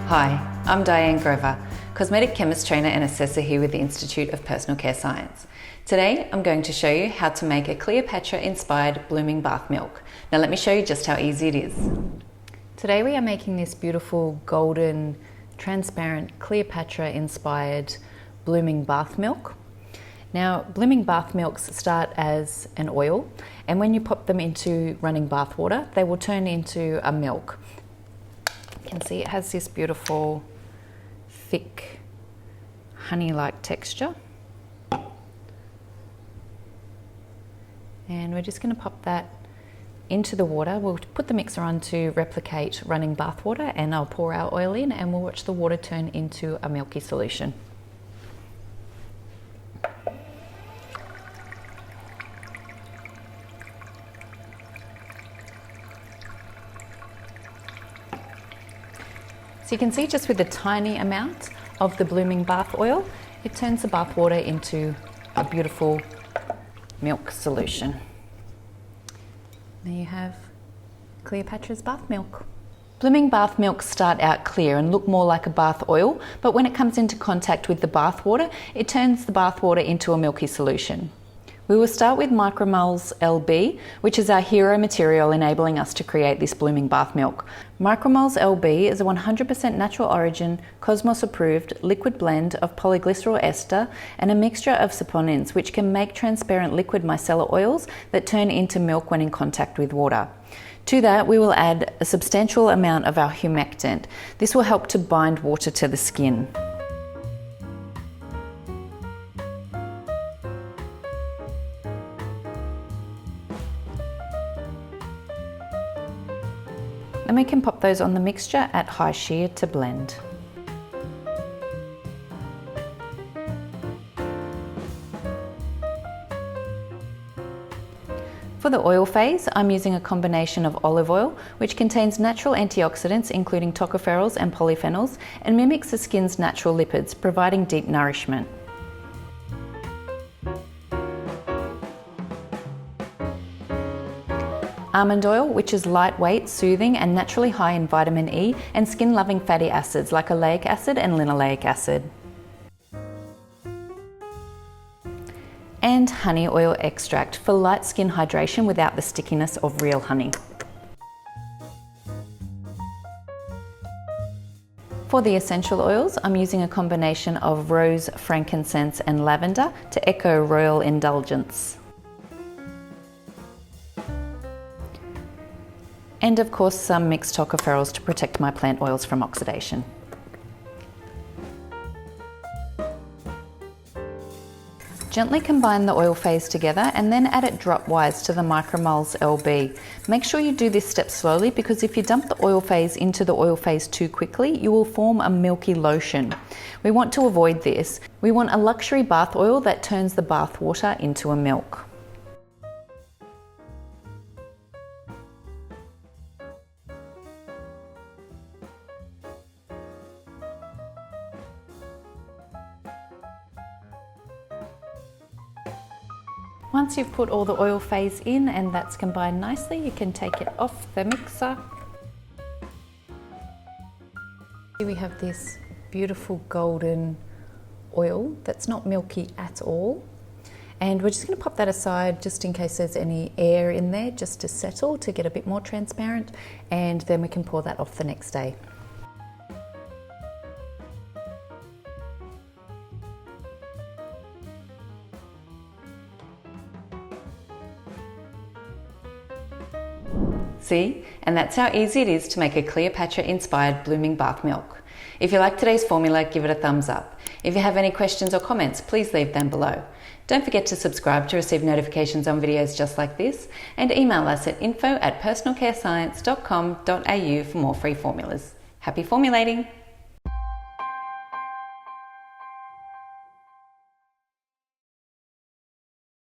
Hi, I'm Diane Grover, Cosmetic Chemist trainer and assessor here with the Institute of Personal Care Science. Today, I'm going to show you how to make a Cleopatra-inspired blooming bath milk. Now let me show you just how easy it is. Today we are making this beautiful golden, transparent Cleopatra-inspired blooming bath milk. Now, blooming bath milks start as an oil, and when you pop them into running bath water, they will turn into a milk. You can see it has this beautiful, thick, honey-like texture. And we're just going to pop that into the water. We'll put the mixer on to replicate running bath water, and I'll pour our oil in and we'll watch the water turn into a milky solution. So you can see just with a tiny amount of the blooming bath oil, it turns the bath water into a beautiful milk solution. There you have Cleopatra's bath milk. Blooming bath milks start out clear and look more like a bath oil, but when it comes into contact with the bath water, it turns the bath water into a milky solution. We will start with micromoles LB, which is our hero material enabling us to create this blooming bath milk. Micromoles LB is a 100% natural origin, Cosmos approved liquid blend of polyglycerol ester and a mixture of saponins, which can make transparent liquid micellar oils that turn into milk when in contact with water. To that, we will add a substantial amount of our humectant. This will help to bind water to the skin. Then we can pop those on the mixture at high shear to blend. For the oil phase, I'm using a combination of olive oil, which contains natural antioxidants including tocopherols and polyphenols, and mimics the skin's natural lipids, providing deep nourishment. Almond oil, which is lightweight, soothing and naturally high in vitamin E and skin-loving fatty acids like oleic acid and linoleic acid. And honey oil extract for light skin hydration without the stickiness of real honey. For the essential oils, I'm using a combination of rose, frankincense and lavender to echo royal indulgence. And of course some mixed tocopherols to protect my plant oils from oxidation. Gently combine the oil phase together and then add it dropwise to the micromoles LB. Make sure you do this step slowly, because if you dump the oil phase into the oil phase too quickly, you will form a milky lotion. We want to avoid this. We want a luxury bath oil that turns the bath water into a milk. Once you've put all the oil phase in and that's combined nicely, you can take it off the mixer. Here we have this beautiful golden oil that's not milky at all. And we're just going to pop that aside just in case there's any air in there, just to settle, to get a bit more transparent, and then we can pour that off the next day. See? And that's how easy it is to make a Cleopatra-inspired blooming bath milk. If you like today's formula, give it a thumbs up. If you have any questions or comments, please leave them below. Don't forget to subscribe to receive notifications on videos just like this, and email us at info@personalcarescience.com.au for more free formulas. Happy formulating!